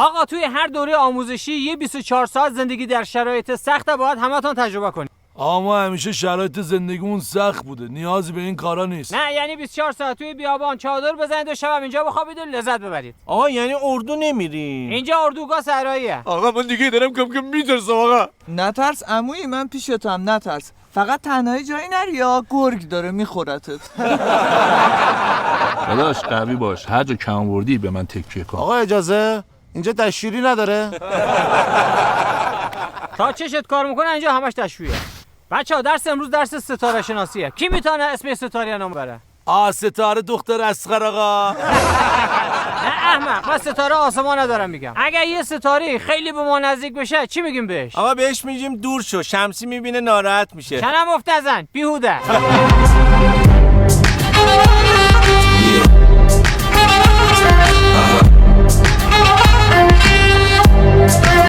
آقا توی هر دوره آموزشی یه 24 ساعت زندگی در شرایط سخت باید همتون تجربه کنید. اما همیشه شرایط زندگیمون سخت بوده، نیازی به این کارا نیست. نه یعنی 24 ساعت توی بیابان چادر بزنید و شب اینجا بخوابید و لذت ببرید. آقا یعنی اردو نمیریم؟ اینجا اردوگاه صحراییه. آقا من دیگه دارم کم میترسم آقا. نترس عمویی، من پیشتم، نترس. فقط تنهایی جایی نری یا گرگ داره میخورتت. داداش قوی باش، هر جا کم آوردی به من تکیه کن. آقا اجازه؟ اینجا تشویری نداره؟ تا چشت کار میکنه اینجا همش تشویه. بچه‌ها درس امروز درس ستاره شناسیه. کی میتونه اسم ستاره نام بره؟ ستاره دختر اصغر آقا. نه احمق، من ستاره آسمان ندارم میگم. اگر یه ستاره خیلی به ما نزدیک بشه چی میگیم بهش؟ آقا بهش میگیم دور شو، شمسی میبینه ناراحت میشه. کنم افت نزن بیهوده.